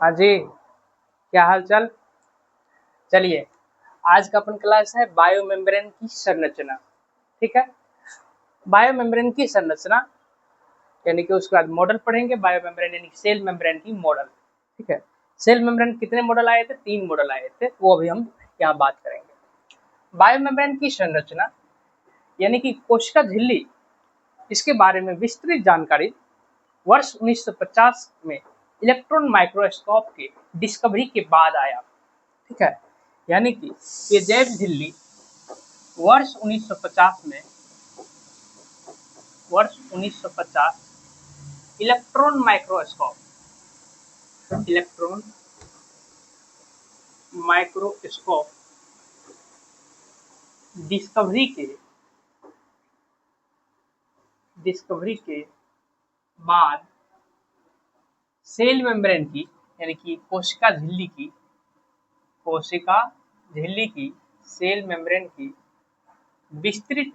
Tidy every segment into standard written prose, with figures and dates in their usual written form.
हाँ जी, क्या हाल चाल। चलिए, आज का अपन क्लास है बायोमेम्ब्रेन की संरचना। ठीक है, बायोमेम्ब्रेन की संरचना यानी कि उसके बाद मॉडल पढ़ेंगे। बायोमेम्ब्रेन यानी सेल मेम्ब्रेन की मॉडल। ठीक है, सेल मेम्ब्रेन कितने मॉडल आए थे? 3 मॉडल आए थे, वो अभी हम यहाँ बात करेंगे। बायोमेम्ब्रेन की संरचना यानी कि कोशिका झिल्ली, इसके बारे में विस्तृत जानकारी वर्ष 1950 में इलेक्ट्रॉन माइक्रोस्कोप के डिस्कवरी के बाद आया। ठीक है, यानी कि ये जैव झिल्ली वर्ष 1950 इलेक्ट्रॉन माइक्रोस्कोप डिस्कवरी के बाद सेल मेम्ब्रेन की यानी कि कोशिका झिल्ली की सेल मेम्ब्रेन की विस्तृत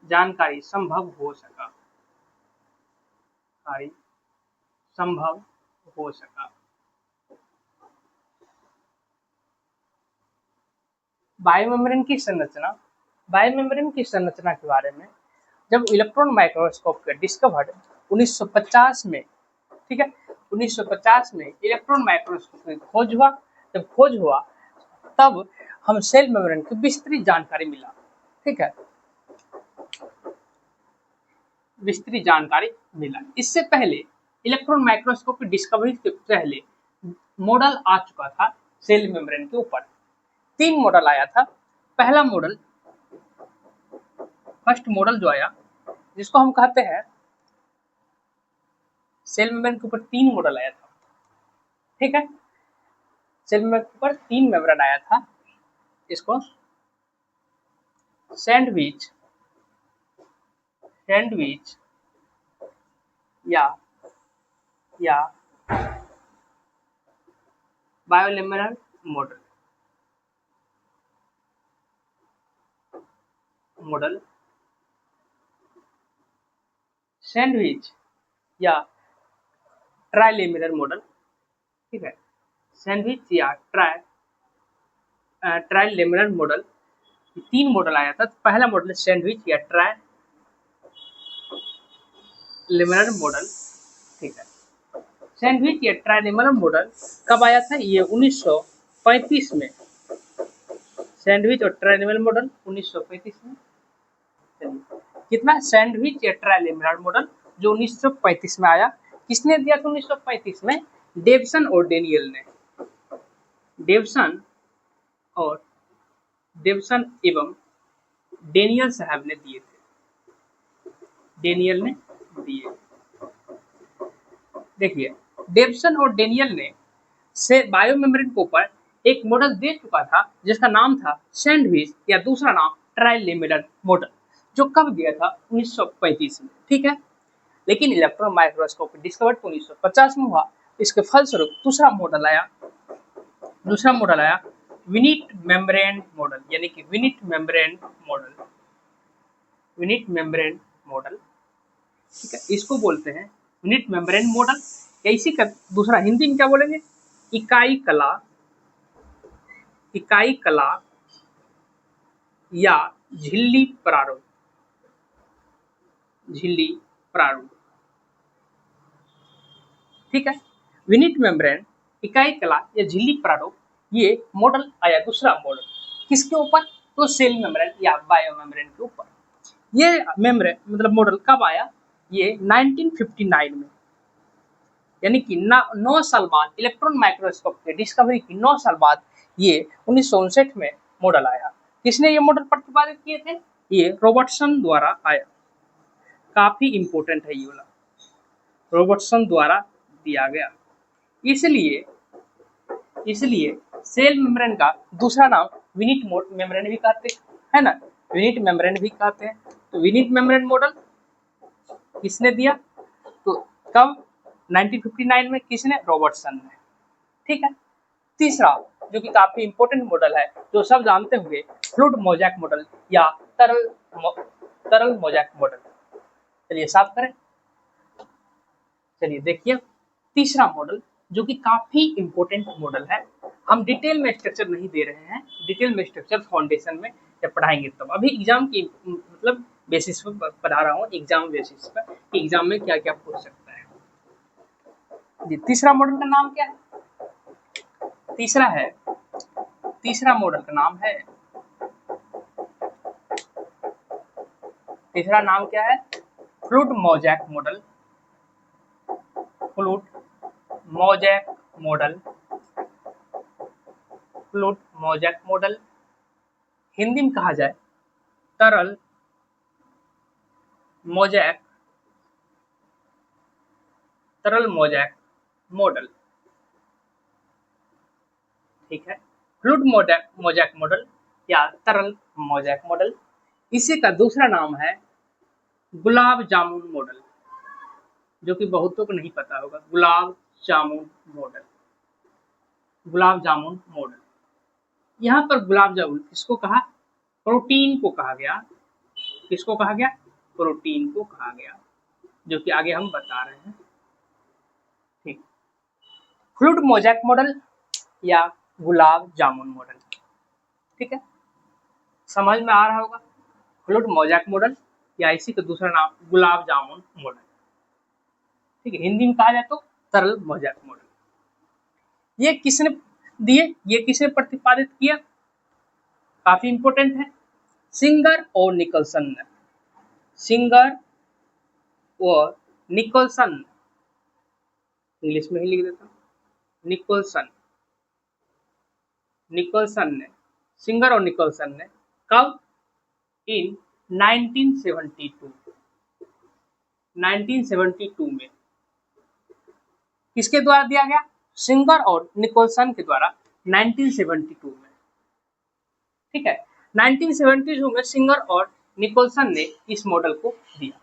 जानकारी संभव हो सका। बायोमेम्ब्रेन की संरचना के बारे में जब इलेक्ट्रॉन माइक्रोस्कोप के डिस्कवर्ड 1950 में, ठीक है, 1950 में इलेक्ट्रॉन माइक्रोस्कोप में खोज हुआ तब हम सेल मेम्ब्रेन की विस्तृत जानकारी मिला। ठीक है, विस्तृत जानकारी मिला। इससे पहले इलेक्ट्रॉन माइक्रोस्कोप की डिस्कवरी से पहले मॉडल आ चुका था सेल मेम्ब्रेन के ऊपर। 3 मॉडल आया था। पहला मॉडल, फर्स्ट मॉडल जो आया, जिसको हम कहते हैं सेल मेम्ब्रेन के ऊपर 3 मॉडल आया था। ठीक है, सेल मेम्ब्रेन के ऊपर 3 मेम्ब्रेन आया था। इसको सैंडविच या बायोलेमिनर मॉडल, सैंडविच या ट्राइलेमिनर मॉडल। ठीक है, सैंडविच या ट्राइलेमिनर मॉडल, 3 मॉडल आया था। पहला मॉडल सैंडविच या ट्राइलेमिनर मॉडल। ठीक है, सैंडविच या ट्राइलेमिनर मॉडल कब आया था? ये 1935 में। सैंडविच और ट्राइलेमिनर मॉडल 1935 में। कितना? सैंडविच या ट्राइलेमिनर मॉडल जो 1935 में आया। किसने दिया था 1935 में? डेवसन एवं डेनियल साहब ने दिए थे। देखिए, डेवसन और डेनियल ने से बायोमेम्ब्रेन के ऊपर एक मॉडल दे चुका था जिसका नाम था सैंडविच या दूसरा नाम ट्राइलेमिनर मॉडल, जो कब दिया था? 1935 में। ठीक है, लेकिन इलेक्ट्रॉन माइक्रोस्कोप डिस्कवर्ड 1950 में हुआ। इसके फलस्वरूप दूसरा मॉडल आया विनिट मेम्ब्रेन मॉडल, यानी कि विनिट मेम्ब्रेन मॉडल। ठीक है, इसको बोलते हैं विनिट मेम्ब्रेन मॉडल, या इसी का दूसरा हिंदी में क्या बोलेंगे? इकाई कला या झिल्ली प्रारूप। ठीक है, विनिट मेम्ब्रेन, इकाई कला या झिल्ली प्रारूप, ये मॉडल आया दूसरा मॉडल। किसके ऊपर? तो सेल मेम्ब्रेन या बायोमेम्ब्रेन के ऊपर। ये मेम्ब्रेन मतलब मॉडल कब आया? ये 1959 में, यानी कि 9 साल बाद, इलेक्ट्रॉन माइक्रोस्कोप के डिस्कवरी की 9 साल बाद ये 1959 में मॉडल आया। किसने ये मॉडल प्रतिपादित किए थे? ये रॉबर्टसन द्वारा आया। काफी इंपॉर्टेंट है ये वाला, रॉबर्टसन द्वारा दिया गया। इसलिए सेल मेम्ब्रेन का दूसरा नाम विनिट मेम्ब्रेन भी कहते हैं ना, विनिट मेम्ब्रेन भी कहते हैं। तो विनिट मेम्ब्रेन मॉडल किसने दिया? तो कब? 1959 में। किसने? रॉबर्टसन ने। ठीक है, तीसरा जो कि काफी इंपॉर्टेंट मॉडल है, जो सब जानते होंगे, फ्लूइड मोज़ेक मॉडल या तरल तरल मोजैक मॉडल। चलिए साफ करें। चलिए देखिए तीसरा मॉडल जो कि काफी इंपॉर्टेंट मॉडल है, हम डिटेल में स्ट्रक्चर नहीं दे रहे हैं, डिटेल में स्ट्रक्चर फाउंडेशन में जब पढ़ाएंगे तब, अभी एग्जाम की मतलब बेसिस पर पढ़ा रहा हूँ, एग्जाम बेसिस पर कि एग्जाम में क्या क्या पूछ सकता है। जी तीसरा मॉडल का नाम क्या है? तीसरा मॉडल का नाम है, तीसरा नाम क्या है? Fluid mosaic model. Fluid mosaic model, fluid mosaic model, Hindi में कहा जाए तरल मोजैक, तरल मोजैक मॉडल। ठीक है, फ्लूइड मोजैक मॉडल या तरल मोजैक मॉडल। इसी का दूसरा नाम है गुलाब जामुन मॉडल, जो कि बहुतों को नहीं पता होगा। Gulab jamun model, gulab jamun model. यहाँ पर गुलाब जामुन किसको कहा? प्रोटीन को कहा गया। किसको कहा गया? प्रोटीन को कहा गया, जो कि आगे हम बता रहे हैं। ठीक, फ्लूइड मोजैक मॉडल या गुलाब जामुन मॉडल। ठीक है, समझ में आ रहा होगा। फ्लूइड मोजैक मॉडल या इसी का दूसरा नाम गुलाब जामुन मॉडल। ठीक है, हिंदी में कहा जाए तो तरल मोजैक मॉडल। ये किसने दिए? ये किसने प्रतिपादित किया? काफी इंपॉर्टेंट है, सिंगर और निकलसन ने। सिंगर और निकोलसन, इंग्लिश में ही लिख देता हूँ, निकोलसन। निकोलसन ने, सिंगर और निकोलसन ने कब? इन 1972, 1972 में। किसके द्वारा दिया गया? सिंगर और निकोलसन के द्वारा 1972 में। ठीक है, 1972 में सिंगर और निकोलसन ने इस मॉडल को दिया।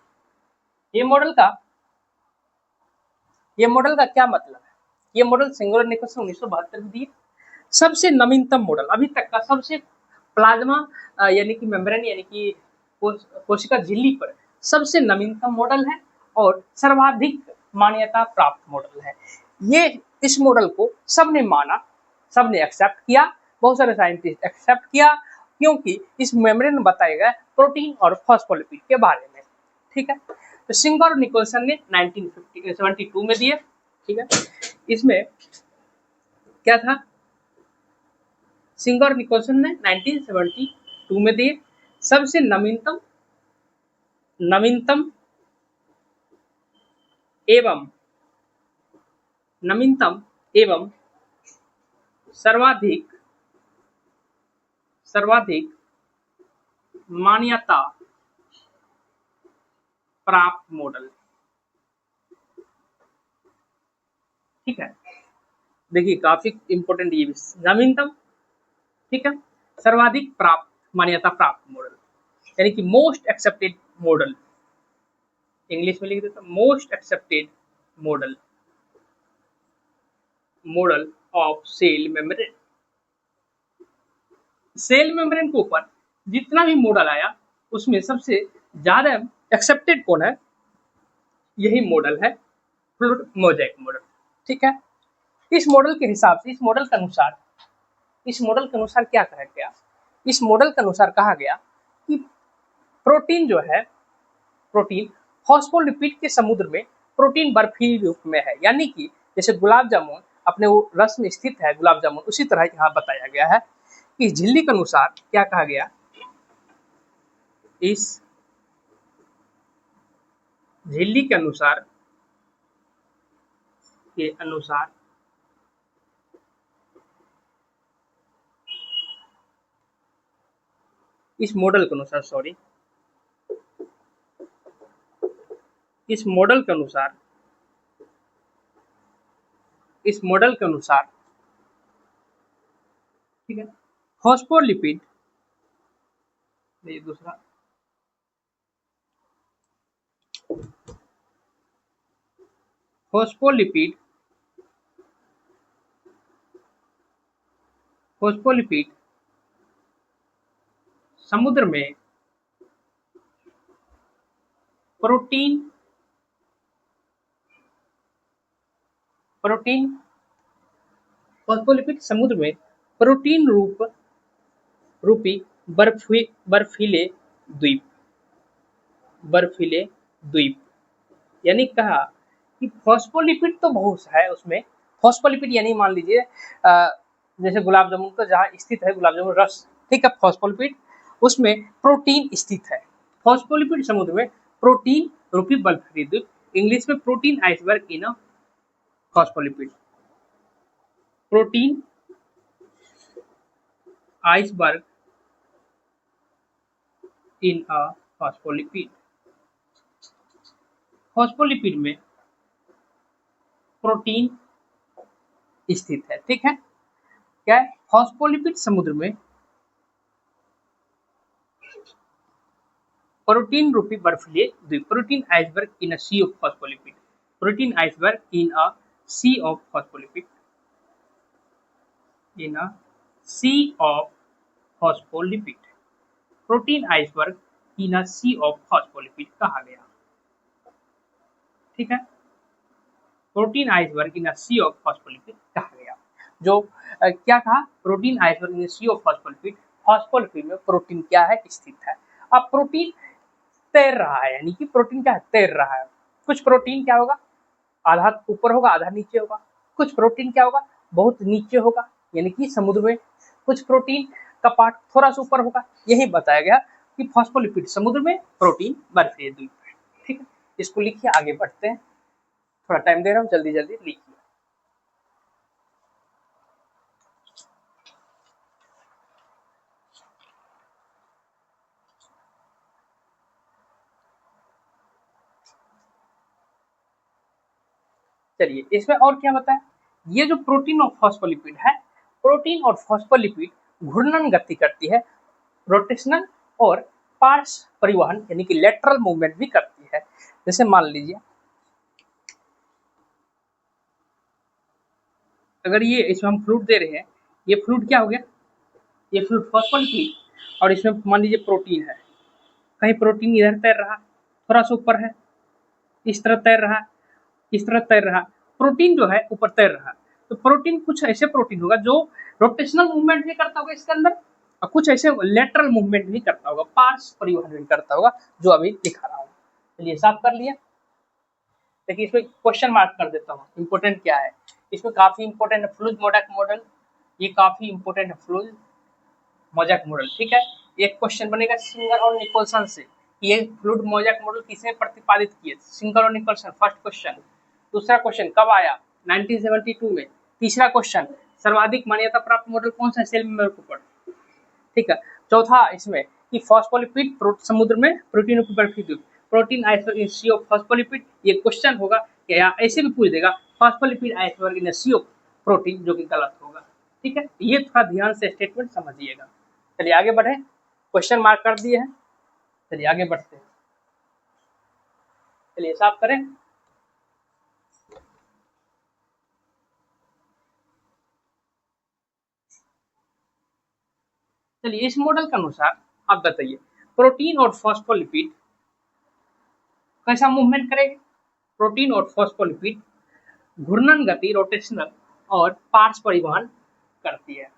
ये मॉडल का क्या मतलब है? ये मॉडल सिंगर और निकोलसन 1972 में दिए। सबसे नवीनतम मॉडल, अभी तक का सबसे प्लाज्मा यानी कि मेम्ब्रेन यानी कि कोशिका झिल्ली पर सबसे नवीनतम मॉडल है और सर्वाधिक मान्यता प्राप्त मॉडल है। ये इस मॉडल को सबने माना, सबने एक्सेप्ट किया, बहुत सारे साइंटिस्ट एक्सेप्ट किया, क्योंकि इस मेम्ब्रेन में बताए गए प्रोटीन और फॉस्फोलिपिड के बारे में। ठीक है, तो सिंगर और निकोलसन ने 1972 में दिए। ठीक है, इसमें क्या था? सिंगर और निकोलसन ने 1972 में दिए सबसे नवीनतम एवं सर्वाधिक मान्यता प्राप्त मॉडल। ठीक है, देखिए काफी इंपॉर्टेंट ये नवीनतम। ठीक है, सर्वाधिक प्राप्त मान्यता प्राप्त मॉडल यानी कि मोस्ट एक्सेप्टेड मॉडल, इंग्लिश में लिख देता हूं, most accepted model, model of cell membrane. Cell membrane के ऊपर जितना भी मॉडल आया उसमें सबसे ज्यादा एक्सेप्टेड कौन है? यही मॉडल है फ्लूइड मोजैक मॉडल। ठीक है, इस मॉडल के हिसाब से, इस मॉडल के अनुसार क्या कहा गया? इस मॉडल के अनुसार कहा गया कि प्रोटीन जो है, प्रोटीन फॉस्फोलिपिड के समुद्र में प्रोटीन बर्फीली रूप में है, यानी कि जैसे गुलाब जामुन अपने वो रस में स्थित है गुलाब जामुन, उसी तरह यहाँ बताया गया है कि झिल्ली के अनुसार क्या कहा गया? इस झिल्ली के अनुसार इस मॉडल के अनुसार, सॉरी, इस मॉडल के अनुसार ठीक है, फॉस्फोलिपिड, ये दूसरा, फॉस्फोलिपिड समुद्र में प्रोटीन प्रोटीन फॉस्फोलिपिड समुद्र में प्रोटीन रूपी बर्फीले द्वीप बर्फीले द्वीप यानी कहा कि फॉस्फोलिपिड तो बहुत है उसमें। फॉस्फोलिपिड यानी मान लीजिए जैसे गुलाब जामुन का जहाँ स्थित है गुलाब जामुन रस, ठीक है, फॉस्फोलिपिड उसमें प्रोटीन स्थित है। फॉस्फोलिपिड समुद्र में प्रोटीन रूपी बर्फीली द्वीप, इंग्लिश में protein iceberg in a phospholipid, protein iceberg in a phospholipid. Phospholipid में प्रोटीन स्थित है, ठीक है। क्या है? फॉस्फोलिपिड समुद्र में प्रोटीन रूपी बर्फीले द्वीप, protein iceberg in a sea of phospholipid, protein iceberg in a sea of phospholipid, in a sea of phospholipid, protein iceberg in a sea of phospholipid कहा गया, ठीक है। Protein iceberg in a sea of phospholipid कहा गया। जो क्या कहा? Protein iceberg in sea of phospholipid, phospholipid में प्रोटीन क्या है? स्थित है। अब प्रोटीन तैर रहा है, यानी कि प्रोटीन क्या है? तैर रहा है। कुछ प्रोटीन क्या होगा? आधा ऊपर होगा, आधा नीचे होगा। कुछ प्रोटीन क्या होगा? बहुत नीचे होगा, यानी कि समुद्र में। कुछ प्रोटीन का पार्ट थोड़ा सा ऊपर होगा। यही बताया गया कि फॉस्फोलिपिड समुद्र में, प्रोटीन बर्फीले द्वीप है, ठीक है। इसको लिखिए, आगे बढ़ते हैं। थोड़ा टाइम दे रहा हूँ, जल्दी जल्दी लिखिए। चलिए, इसमें और क्या बताया? ये जो प्रोटीन और फॉस्फोलिपिड है, प्रोटीन और फॉस्फोलिपिड घूर्णन गति करती है, रोटेशनल और पार्श्व परिवहन यानी कि लेटरल मूवमेंट भी करती है। जैसे मान लीजिए अगर ये इसमें हम फ्लूइड दे रहे हैं, ये फ्लूइड क्या हो गया? ये फ्लूइड फॉस्फोलिपिड, और इसमें मान लीजिए प्रोटीन है। कहीं प्रोटीन इधर तैर रहा, थोड़ा सा ऊपर है, इस तरह तैर रहा, इस तरह तैर रहा। प्रोटीन जो है ऊपर तैर रहा, तो प्रोटीन कुछ ऐसे प्रोटीन होगा जो रोटेशनल मूवमेंट भी करता होगा इसके अंदर, और कुछ ऐसे लेटरल मूवमेंट भी करता होगा, पार्श्व परिवहन भी करता होगा, जो अभी दिखा रहा हूँ। चलिए, साफ कर लिया। देखिए, इसमें क्वेश्चन मार्क कर देता हूँ, इंपोर्टेंट क्या है इसमें। काफी इंपोर्टेंट है फ्लूइड मोजाइक मॉडल, ये काफी इंपोर्टेंट है फ्लूइड मोजाइक मॉडल, ठीक है। एक क्वेश्चन बनेगा सिंगर और निकोलसन से, ये फ्लूइड मोजाइक मॉडल किसने प्रतिपादित किए? सिंगर और निकोलसन, फर्स्ट क्वेश्चन। दूसरा क्वेश्चन कब आया? 1972 में। तीसरा क्वेश्चन सर्वाधिक मान्यता प्राप्त मॉडल कौन सा? सेल मेंबर कुपर, ठीक है। चौथा इसमें कि फॉस्फोलिपिड समुद्र में प्रोटीन रूपी बर्फीली द्वीप, protein iceberg in sea of phospholipid. ये क्वेश्चन होगा या ऐसे भी पूछ देगा phospholipid iceberg in sea of protein, जो कि गलत होगा, ठीक है। ये थोड़ा ध्यान से स्टेटमेंट समझिएगा। चलिए आगे बढ़े, क्वेश्चन मार्क कर दिए हैं। चलिए आगे बढ़ते हैं। चलिए साफ करें। चलिए, इस मॉडल के अनुसार आप बताइए प्रोटीन और फॉस्फोलिपिड कैसा मूवमेंट करेंगे? प्रोटीन और फॉस्फोलिपिड घूर्णन गति, रोटेशनल और पार्श्व परिवहन करती है,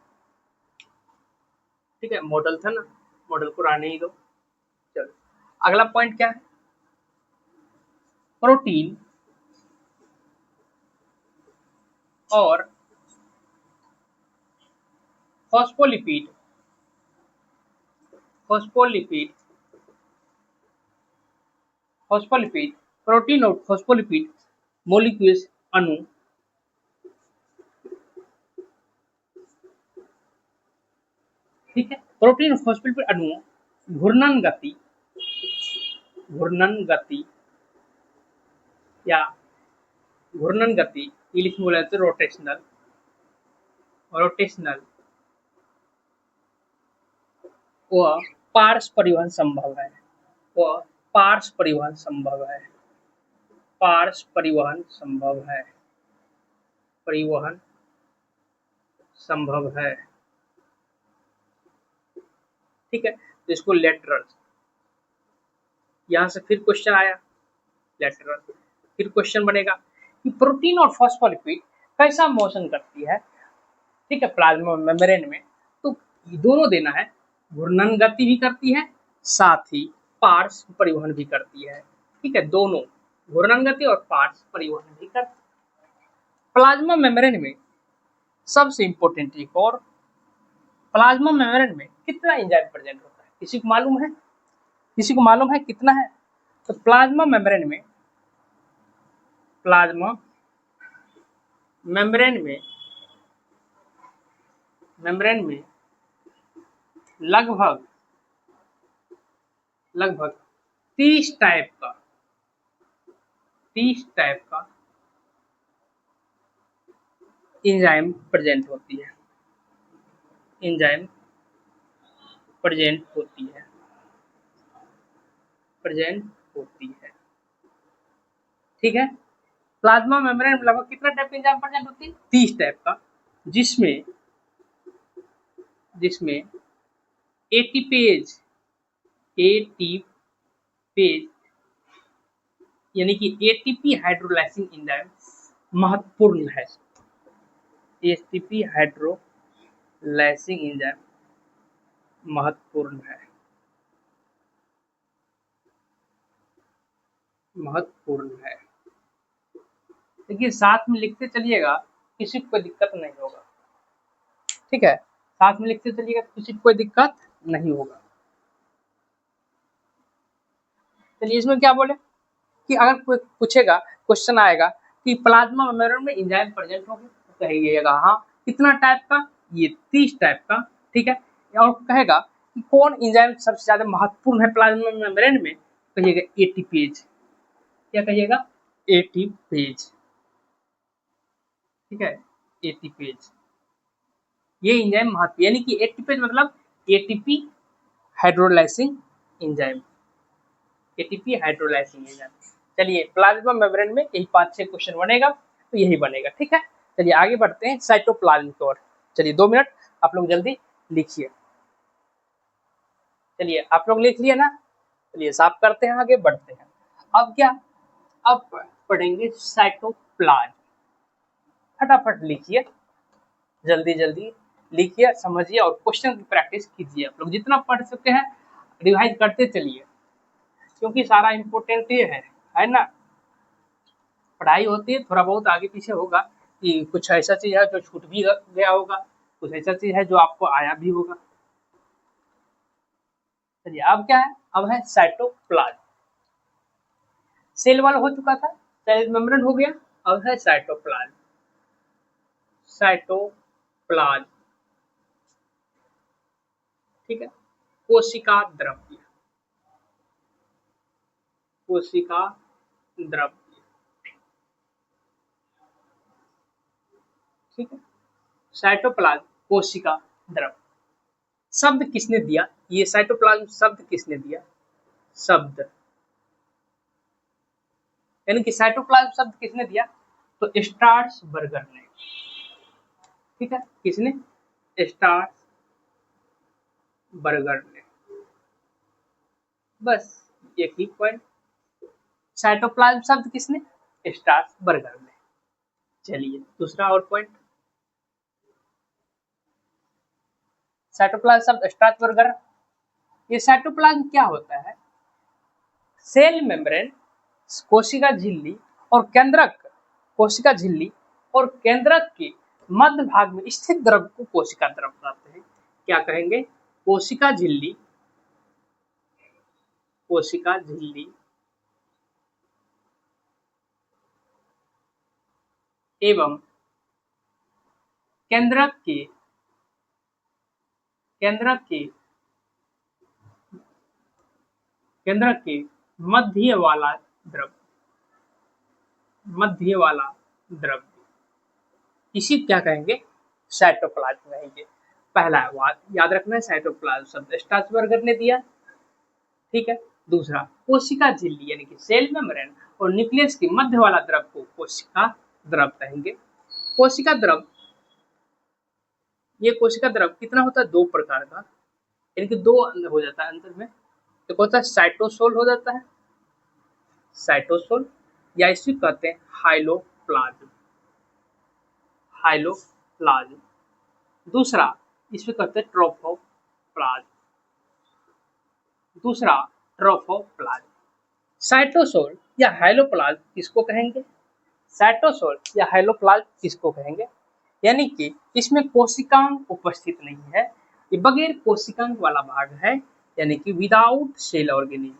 ठीक है। मॉडल था ना, मॉडल को रहने ही दो। चलो, अगला पॉइंट क्या है? प्रोटीन और फॉस्फोलिपिड फॉस्फोलिपिड फॉस्फोलिपिड प्रोटीन और फॉस्फोलिपिड मोलिक्यूल्स, अणु, ठीक है। प्रोटीन और फॉस्फोलिपिड अणु घूर्णन गति या घूर्णन गति इंग्लिश में बोला जाता है रोटेशनल, रोटेशनल व पार्श्व परिवहन संभव है, व पार्श्व परिवहन संभव है, पार्श्व परिवहन संभव है, परिवहन संभव है, ठीक है। तो इसको लेटरल, यहां से फिर क्वेश्चन आया लेटरल। फिर क्वेश्चन बनेगा कि प्रोटीन और फॉस्फोलिपिड कैसा मोशन करती है, ठीक है, प्लाज्मा मेम्ब्रेन में। तो दोनों देना है, घूर्णन गति भी करती है, साथ ही पार्श्व परिवहन भी करती है, ठीक है, दोनों घूर्णन गति और पार्श्व परिवहन भी करती है। प्लाज्मा मेम्ब्रेन में सबसे इंपॉर्टेंट एक और, प्लाज्मा मेम्ब्रेन में कितना एंजाइम प्रेजेंट होता है, किसी को मालूम है? किसी को मालूम है कितना है? तो प्लाज्मा मेम्ब्रेन में, प्लाज्मा मेम्ब्रेन में लगभग 30 टाइप का एंजाइम प्रेजेंट होती है, एंजाइम प्रेजेंट होती है, ठीक है। प्लाज्मा मेम्ब्रेन में लगभग कितना टाइप का एंजाइम प्रेजेंट होती है? 30 टाइप का, जिसमें एटीपेज यानी कि एटीपी हाइड्रोलाइसिंग एंजाइम महत्वपूर्ण है। एटीपी हाइड्रोलाइसिंग एंजाइम महत्वपूर्ण है। देखिए साथ में लिखते चलिएगा, किसी को कोई दिक्कत नहीं होगा, ठीक है, साथ में लिखते चलिएगा, किसी को कोई दिक्कत नहीं होगा। चलिए इसमें क्या बोले कि अगर कोई पूछेगा, क्वेश्चन आएगा कि प्लाज्मा मेम्ब्रेन में एंजाइम प्रेजेंट होगी, तो कहिएगा हाँ, कितना टाइप का? ये 30 टाइप का, ठीक है। और कहेगा कि कौन एंजाइम सबसे ज्यादा महत्वपूर्ण है प्लाज्मा मेम्ब्रेन में, कहिएगा एटीपेज। क्या कहिएगा? एटीपेज, ठीक है, एटीपेज। ये एंजाइम महत्व, यानी कि एटीपेज मतलब एटीपी हाइड्रोलाइसिंग एंजाइम, एटीपी हाइड्रोलाइसिंग एंजाइम। चलिए प्लाज्मा मेम्ब्रेन में यही 5-6 क्वेश्चन बनेगा, तो यही बनेगा, ठीक है। चलिए आगे बढ़ते हैं साइटोप्लाज्म की ओर। चलिए 2 मिनट आप लोग जल्दी लिखिए। चलिए आप लोग लिख लिए ना, चलिए साफ करते हैं, आगे बढ़ते हैं। अब क्या, अब पढ़ेंगे साइटोप्लाज्म। फटाफट लिखिए, जल्दी जल्दी लिखिए, समझिए और क्वेश्चन की प्रैक्टिस कीजिए। आप लोग जितना पढ़ सकते हैं रिवाइज करते चलिए, क्योंकि सारा इम्पोर्टेंट ये है ना। पढ़ाई होती है, थोड़ा बहुत आगे पीछे होगा कि कुछ ऐसा चीज है जो छूट भी गया होगा, कुछ ऐसा चीज है जो आपको आया भी होगा। चलिए अब क्या है, अब है साइटोप्लाज्म। सेल वाल हो चुका था, सेल मेम्ब्रेन हो गया, अब है साइटोप्लाज्म। साइटोप्लाज्म, ठीक है, कोशिका द्रव्य, कोशिका द्रव्य, ठीक है। साइटोप्लाज्म कोशिका द्रव्य। शब्द किसने दिया? ये साइटोप्लाज्म शब्द किसने दिया? शब्द, यानी कि साइटोप्लाज्म शब्द किसने दिया? तो स्ट्रासबर्गर ने, ठीक है, किसने? स्ट्रासबर्गर ने। बस एक ही पॉइंट, साइटोप्लाज्म शब्द किसने? स्ट्रासबर्गर ने। चलिए दूसरा और पॉइंट, साइटोप्लाज्म शब्द स्ट्रासबर्गर। ये साइटोप्लाज्म क्या होता है? सेल मेम्ब्रेन, कोशिका झिल्ली और केंद्रक, कोशिका झिल्ली और केंद्रक के मध्य भाग में स्थित द्रव को कोशिका द्रव कहते हैं। क्या कहेंगे? कोशिका झिल्ली, कोशिका झिल्ली एवं केंद्रक के, केंद्रक के मध्य वाला द्रव, मध्य वाला द्रव, इसी क्या कहेंगे? साइटोप्लाज्म कहेंगे। पहला बात याद रखना है, साइटोप्लाज्म शब्द स्ट्रासबर्गर ने दिया, ठीक है। दूसरा कोशिका झिल्ली यानी कि सेल मेम्ब्रेन और न्यूक्लियस के मध्य वाला द्रव को कोशिका द्रव कहेंगे। कोशिका द्रव, ये कोशिका द्रव कितना होता है? 2 प्रकार का, यानी कि 2 हो जाता है अंदर में। एक होता है साइटोसोल हो जाता है, साइटोसोल या इसे कहते हैं हाइलोप्लाज्म, हाइलोप्लाज्म। दूसरा इसमें कहते हैं ट्रोफोप्लाज्म, दूसरा ट्रोफोप्लाज्म। साइटोसोल या हाइलोप्लाज्म किसको कहेंगे? साइटोसोल या हाइलोप्लाज्म किसको कहेंगे? यानी कि इसमें कोशिकांग उपस्थित नहीं है, ये बगैर कोशिकांग वाला भाग है, यानी कि without cell organelle,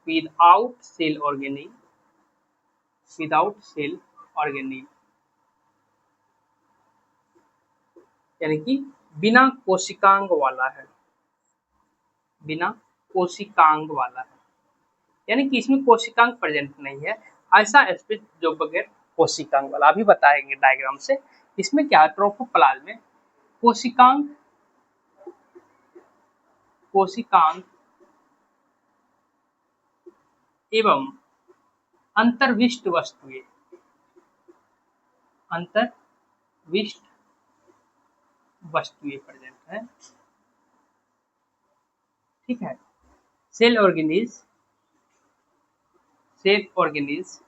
without cell organelle, without cell organelle, यानी कि बिना कोशिकांग वाला है, बिना कोशिकांग वाला है, यानी कि इसमें कोशिकांग प्रेजेंट नहीं है, ऐसा स्पेस जो बगैर कोशिकांग वाला। अभी बताएंगे डायग्राम से। इसमें क्या है, ट्रोफोप्लाज्म में कोशिकांग, कोशिकांग एवं अंतर्विष्ट वस्तुएं, अंतर्विष्ट वस्तुएं प्रेजेंट है। ठीक है, सेल ऑर्गेनिज, सेल ऑर्गेनिज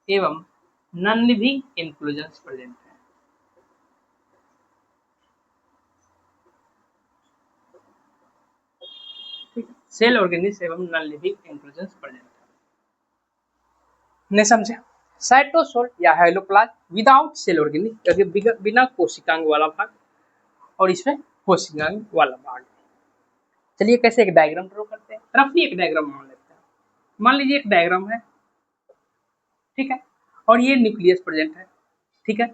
एवं नॉन लिविंग इंक्लूजन्स प्रेजेंट है। ठीक, सेल ऑर्गेनिज एवं नॉन लिविंग इंक्लूजन्स प्रेजेंट है। नहीं समझे? साइटोसोल या हाइलोप्लाज्म विदाउट सेल ऑर्गेनिज, बिना कोशिकांग वाला भाग, और इसमें कोशिकांग वाला भाग। चलिए कैसे एक डायग्राम ड्रॉ करते हैं, रफली एक डायग्राम मान लेते हैं। मान लीजिए एक डायग्राम है, ठीक है, और ये न्यूक्लियस प्रेजेंट है। ठीक है,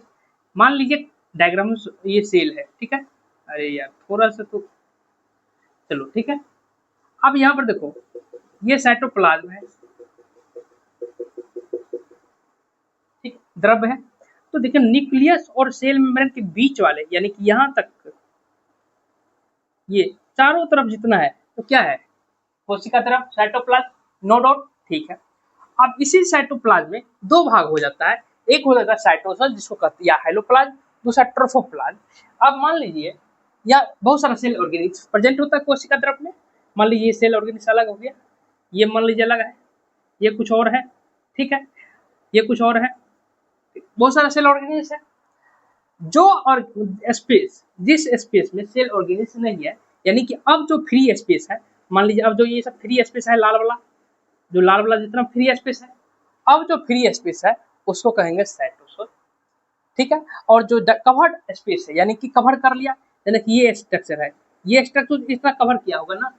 मान लीजिए डायग्राम में ये सेल है। ठीक है, अरे यार थोड़ा सा तो, चलो ठीक है। अब यहाँ पर देखो, ये साइटोप्लाज्म है, ठीक, द्रव है। तो देखिए न्यूक्लियस और सेल मेम्ब्रेन के बीच वाले, यानी कि यहाँ तक ये चारों तरफ जितना है, तो क्या है, कोशिका तरफ साइटोप्लाज्म, नो डाउट। ठीक है, अब इसी साइटोप्लाज्म में दो भाग हो जाता है, एक हो जाता है साइटोसोल जिसको कहते हैं हाइलोप्लाज्म, दूसरा ट्रोफोप्लाज्म। अब मान लीजिए या बहुत सारा सेल ऑर्गेनिज प्रेजेंट होता है कोशिका तरफ में। मान लीजिए ये सेल ऑर्गेनिज अलग हो गया, ये मान लीजिए अलग है, ये कुछ और है, ठीक है, ये कुछ और है, बहुत सारा सेल ऑर्गेनिज है। जो और स्पेस, जिस स्पेस में सेल ऑर्गेनिज नहीं है, यानी कि अब जो फ्री स्पेस है, मान लीजिए अब जो ये सब फ्री स्पेस है, लाल वाला, जो लाल वाला जितना फ्री स्पेस है, अब जो फ्री स्पेस है उसको कहेंगे साइटोसोल। ठीक है, और जो कवर्ड स्पेस है, यानी कि कवर कर लिया, यानी कि ये स्ट्रक्चर है, ये स्ट्रक्चर इतना कवर किया होगा ना,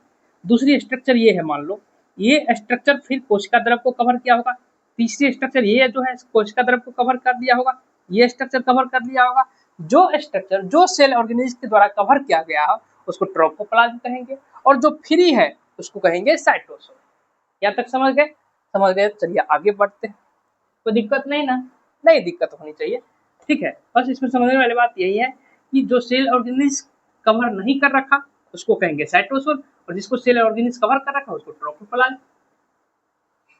दूसरी स्ट्रक्चर ये है, मान लो ये स्ट्रक्चर फिर कोशिका द्रव को कवर किया होगा, तीसरी स्ट्रक्चर ये जो है कोशिका द्रव को कवर कर दिया होगा, ये स्ट्रक्चर कवर कर दिया होगा। जो स्ट्रक्चर जो सेल ऑर्गेनिज्म के द्वारा कवर किया गया है उसको ट्रोपोप्लाज्म कहेंगे, और जो फ्री है उसको कहेंगे साइटोसोल। यहाँ तक समझ गए? समझ गए, चलिए आगे बढ़ते हैं। कोई दिक्कत नहीं ना? नहीं दिक्कत होनी चाहिए। ठीक है, बस इसमें समझने वाली बात यही है कि जो सेल ऑर्गेनिज्म कवर नहीं कर रखा उसको कहेंगे साइटोसोल, और जिसको सेल ऑर्गेनिज्म कवर कर रखा उसको ट्रोपोप्लाज्म।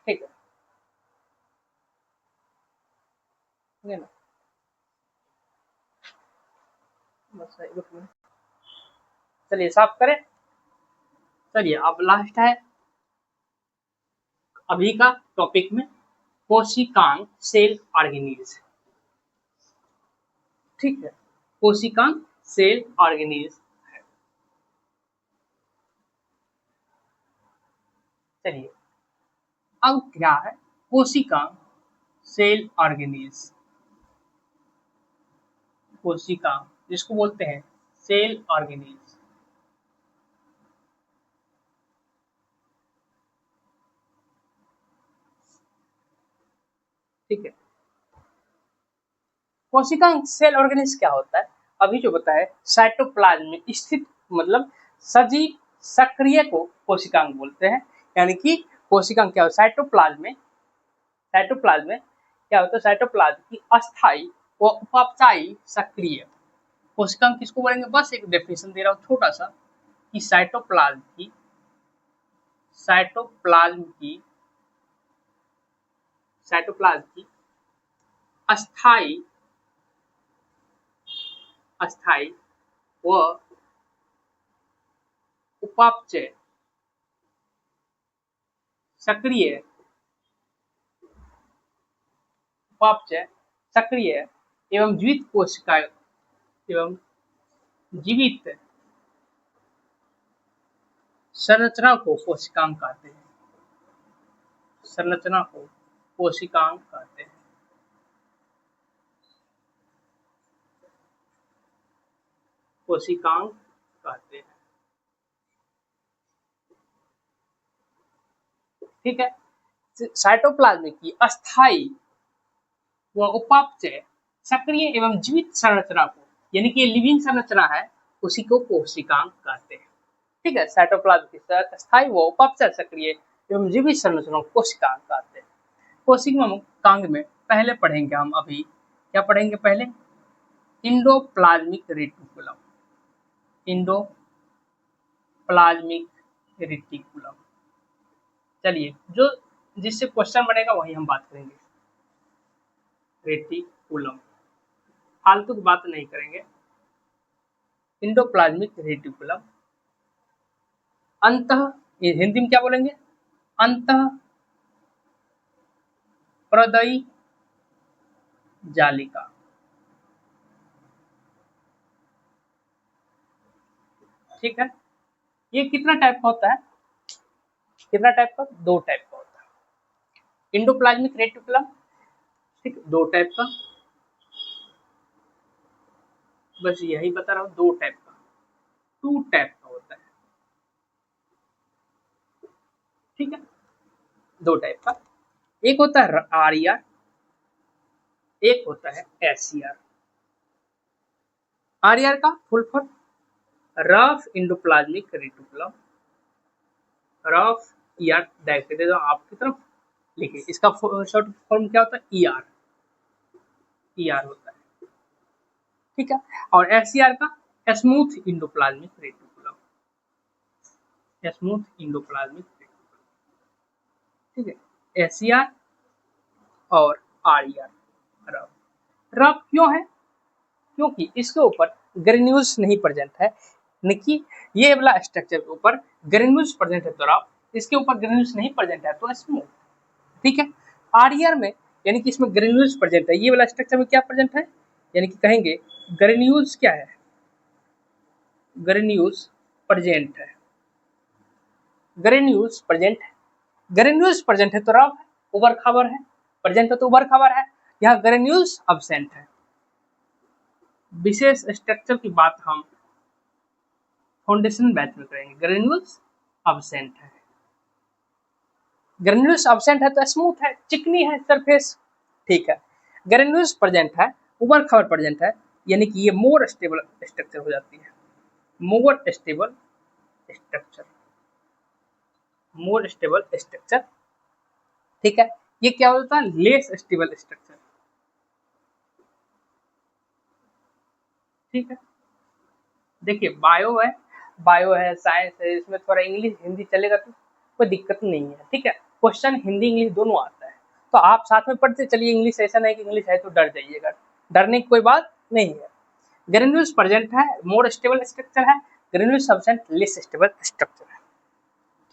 ठीक है ना? बस चलिए साफ करें। चलिए अब लास्ट है अभी का टॉपिक में, कोशिकांग सेल ऑर्गेनिज। ठीक है, कोशिकांग सेल ऑर्गेनिज। चलिए अब क्या है, कोशिकांग सेल ऑर्गेनिज, कोशिकांग जिसको बोलते हैं सेल ऑर्गेनिज। ठीक है, कोशिकांग सेल ऑर्गेनिज क्या होता है, अभी जो बताया साइटोप्लाज्म में स्थित, मतलब सजीव सक्रिय को कोशिकांग बोलते हैं। यानी कि कोशिकांग क्या होता है, साइटोप्लाज्म में, साइटोप्लाज्म में क्या होता है, साइटोप्लाज्म की अस्थायी व उपापचायी सक्रिय कोशिकांग किसको बोलेंगे, बस एक डेफिनेशन दे रहा हूँ छोटा सा, कि साइटोप्लाज्म की, साइटोप्लाज्म की, साइटोप्लाज्म की अस्थायी, अस्थायी व उपापचय सक्रिय उपापचय सक्रिय एवं जीवित कोशिका एवं जीवित संरचना को कोशिकांग कहते हैं। संरचना को कोशिकांग कहते हैं। कोशिकांग कहते हैं। ठीक है। साइटोप्लाज्म की अस्थायी व उपापचय सक्रिय एवं जीवित संरचना को, यानी कि लिविंग संरचना है, उसी को कोशिकांग कहते हैं। ठीक है। साइटोप्लाज्म की अस्थायी व उपापचय सक्रिय एवं जीवित संरचना को कोशिकांग कहते हैं। कोशिकांग में पहले पढ़ेंगे हम, अभी क्या पढ़ेंगे पहले, इंडोप्लाज्मिक रेटिकुलम। Endoplasmic reticulum. चलिए, जो जिससे क्वेश्चन बनेगा वही हम बात करेंगे। रेटिकुलम, फालतू की बात नहीं करेंगे। इंडोप्लाज्मिक रेटिकुलम अंतः, हिंदी में क्या बोलेंगे, अंतः प्रदयी जालिका। ठीक है। ये कितना टाइप का होता है, कितना टाइप का, दो टाइप का होता है इंडोप्लाज्मिक रेटिकुलम। ठीक, दो टाइप का, बस यही बता रहा हूँ, दो टाइप का, टू टाइप का होता है। ठीक है, दो टाइप का, एक होता है आरईआर, एक होता है एसईआर। आरईआर का full form rough endoplasmic reticulum, rough ER direct दे दो आपकी तरफ, लिखिए इसका शॉर्ट फॉर्म क्या होता है, ईआर, ईआर होता है। ठीक है। और एसईआर का smooth endoplasmic reticulum, smooth endoplasmic reticulum. ठीक है, एसईआर और आरईआर। रफ, रफ क्यों है, क्योंकि इसके ऊपर ग्रेन्यूल्स नहीं प्रेजेंट है, कि ये वाला स्ट्रक्चर के ऊपर ग्रेन्यूल्स प्रेजेंट है तो रफ, इसके ऊपर ग्रेन्यूल्स नहीं प्रेजेंट है तो स्मूथ। ठीक है। आरईआर में, यानी कि इसमें ग्रेन्यूल्स प्रेजेंट है, ये वाला स्ट्रक्चर में क्या प्रेजेंट है, यानी कि कहेंगे ग्रेन्यूल्स क्या है, ग्रेन्यूल्स प्रेजेंट है, ग्रेन्यूल्स प्रेजेंट है, ग्रेन्यूल्स प्रेजेंट है तो रफ है, उबर खबर है, प्रेजेंट है तो उबर खबर है, यहाँ ग्रेन्यूल्स अब्सेंट है। विशेष स्ट्रक्चर की बात हम फाउंडेशन बैच में करेंगे। ग्रेन्यूल्स अब्सेंट है, ग्रेन्यूल्स अब्सेंट है तो स्मूथ है, चिकनी है सरफेस। ठीक है। ग्रेन्यूल्स प्रेजेंट है, उबर खबर प्रेजेंट है, यानी कि ये मोर स्टेबल स्ट्रक्चर हो जाती है, more stable structure, more stable structure. ठीक है। ये क्या होता है, लेस स्टेबल स्ट्रक्चर। ठीक है। देखिए, बायो है, साइंस है, इसमें थोड़ा इंग्लिश हिंदी चलेगा तो कोई दिक्कत नहीं है। ठीक है। क्वेश्चन हिंदी इंग्लिश दोनों आता है, तो आप साथ में पढ़ते चलिए। इंग्लिश ऐसा नहीं कि इंग्लिश है तो डर जाइएगा, डरने की कोई बात नहीं है। ग्रेन्यूल्स प्रेजेंट है, मोर स्टेबल स्ट्रक्चर है, granules absent, less stable structure है।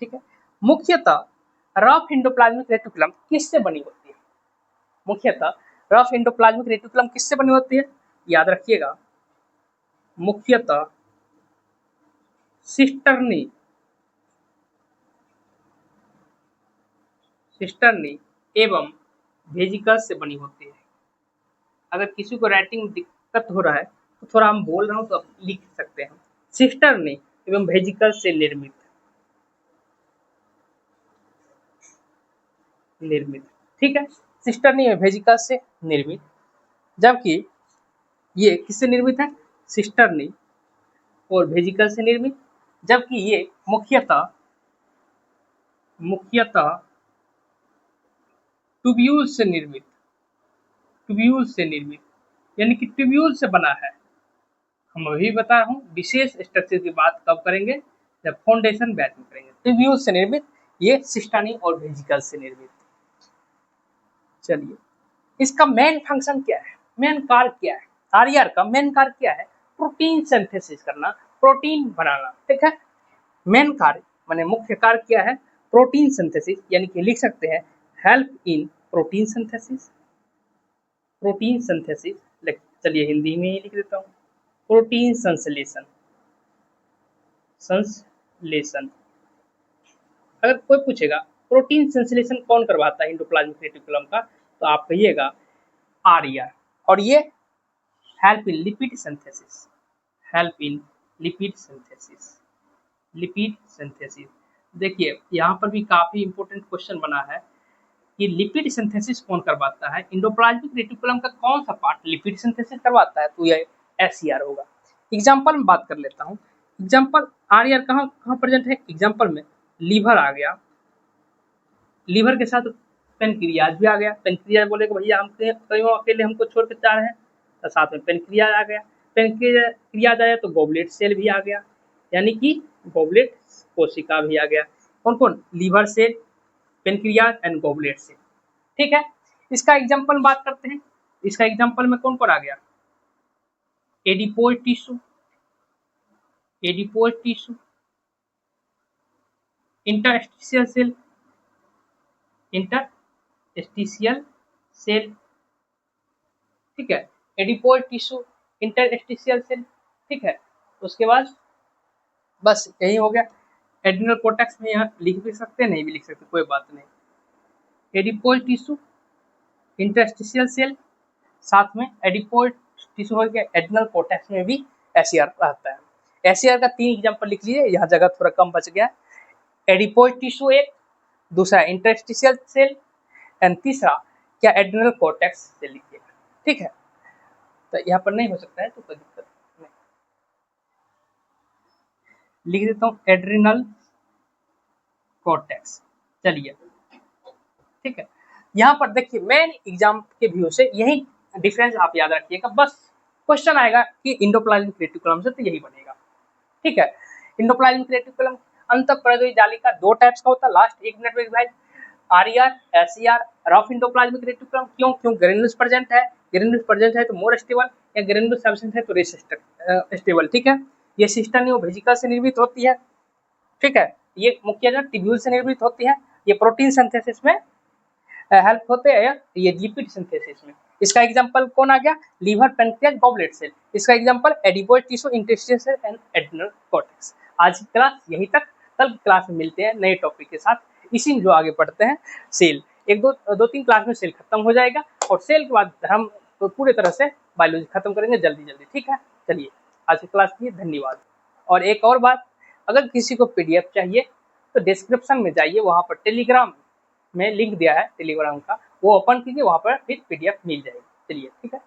ठीक है। मुख्यतः रफ इंडोप्लाज्मिक रेटिकुलम किससे बनी होती है, मुख्यतः रफ इंडोप्लाज्मिक रेटिकुलम किससे बनी होती है, याद रखिएगा, मुख्यतः सिस्टर्नी, सिस्टर्नी एवं वेजिकल्स से बनी होती है। अगर किसी को राइटिंग में दिक्कत हो रहा है तो थोड़ा हम बोल रहा हूँ तो आप लिख सकते हैं, सिस्टर्नी एवं वेजिकल्स से निर्मित, निर्मित। ठीक है। सिस्टर्नी एवं वेजिकल्स से निर्मित, जबकि ये किससे निर्मित है, सिस्टर्नी और वेजिकल से निर्मित, जबकि ये मुख्यतः ट्यूब्यूल से निर्मित, ट्यूब्यूल से निर्मित, यानी कि ट्यूब्यूल से बना है। हम अभी बता रहा हूँ, विशेष स्ट्रक्चर की बात कब करेंगे, जब फाउंडेशन बैच में करेंगे। ट्यूब्यूल से निर्मित, ये सिस्टर्नी और वेजिकल से निर्मित। चलिए, इसका मेन फंक्शन क्या है, मेन कार्य क्या है, आरईआर का मेन कार्य क्या है, प्रोटीन सिंथेसिस करना, प्रोटीन बनाना। ठीक है। मेन कार्य माने मुख्य कार्य क्या है, प्रोटीन सिंथेसिस, यानी कि लिख सकते हैं help in protein synthesis, protein synthesis. चलिए हिंदी में ही लिख देता हूँ, प्रोटीन संश्लेषण, संश्लेषण। अगर कोई पूछेगा प्रोटीन संश्लेषण कौन करवाता है एंडोप्लाज्मिक रेटिकुलम का, तो आप कहिएगा आरईआर। और ये help in lipid synthesis, help in lipid synthesis, lipid synthesis. देखिए यहाँ पर भी काफी इंपॉर्टेंट क्वेश्चन बना है कि लिपिड सिंथेसिस कौन करवाता है, एंडोप्लाज्मिक रेटिकुलम का कौन सा पार्ट लिपिड सिंथेसिस करवाता है, तो ये एसईआर होगा। एग्जांपल में बात कर लेता हूँ। एग्जांपल आरईआर कहाँ कहाँ प्रेजेंट है, एग्जांपल में लीवर आ गया, लीवर के साथ पेनक्रियाज भी आ गया। पेनक्रियाज बोले कि भैया हम कहीं अकेले हमको छोड़ के जा रहे हैं, तो साथ में पेनक्रियाज आ गया। पेनक्रियाज आया तो गॉबलेट सेल भी आ गया, यानी कि गॉबलेट कोशिका भी आ गया। कौन कौन, liver cell, pancreas and goblet cell. ठीक है, इसका एग्जांपल बात करते हैं। इसका एग्जांपल में कौन कौन आ गया, adipose tissue, adipose tissue, interstitial cell, interstitial cell. ठीक है, एडिपोज टिश्यू, इंटरस्टिशियल सेल। ठीक है, उसके बाद बस यही हो गया। एड्रिनल कोर्टेक्स में यहाँ लिख भी सकते हैं, नहीं भी लिख सकते, कोई बात नहीं। एडिपोज टिश्यू, इंटरस्टिशियल सेल, साथ में एडिपोज टिश्यू हो गया। एड्रिनल कोर्टेक्स में भी एसईआर रहता है। एसईआर का 3 एग्जांपल लिख लीजिए, यहाँ जगह थोड़ा कम बच गया। एडिपोज टिश्यू एक, दूसरा इंटरस्टिशियल सेल एंड तीसरा क्या एड्रिनल कोर्टेक्स से लिखिएगा। ठीक है, तो यहाँ पर नहीं हो सकता है तो कोई दिक्कत नहीं, लिख देता हूँ एड्रिनल कोर्टेक्स। चलिए ठीक है, यहाँ पर देखिए मेन एग्जाम के व्यू से यही डिफरेंस आप याद रखिएगा। बस क्वेश्चन आएगा कि एंडोप्लाज्मिक रेटिकुलम से, तो यही बनेगा। ठीक है, एंडोप्लाज्मिक रेटिकुलम अंतःपरिधीय जालिका 2 टाइप्स का होता है। लास्ट 1 मिनट में भाई, RER, SER. Rough endoplasmic reticulum क्यों क्यों ग्रेन्युल्स प्रेजेंट है, ग्रेन्युल्स प्रेजेंट है तो मोर स्टेबल, या ग्रेन्युल्स एब्सेंट है तो लेस स्टेबल। ठीक है, ये सिस्टम वेजिकल से निर्मित होती है। ठीक है, ये मुख्यतः ट्यूब्यूल से निर्मित होती है। ये प्रोटीन सिंथेसिस में हेल्प होते हैं, ये लिपिड सिंथेसिस में। इसका एग्जांपल कौन आ गया, लीवर, पेनक्रियाज, गॉबलेट सेल। इसका example adipose tissue, intestinal cell and adrenal cortex. आज की क्लास यहीं तक, कल क्लास में मिलते हैं नए टॉपिक के साथ। इसी में जो आगे पढ़ते हैं सेल, एक दो तीन क्लास में सेल खत्म हो जाएगा, और सेल के बाद हम तो पूरी तरह से बायोलॉजी खत्म करेंगे जल्दी जल्दी। ठीक है, चलिए आज की क्लास के लिए धन्यवाद। और एक और बात, अगर किसी को पीडीएफ चाहिए तो डिस्क्रिप्शन में जाइए, वहाँ पर टेलीग्राम में लिंक दिया है टेलीग्राम का, वो ओपन कीजिए, वहाँ पर फिर पीडीएफ मिल जाएगी। चलिए ठीक है।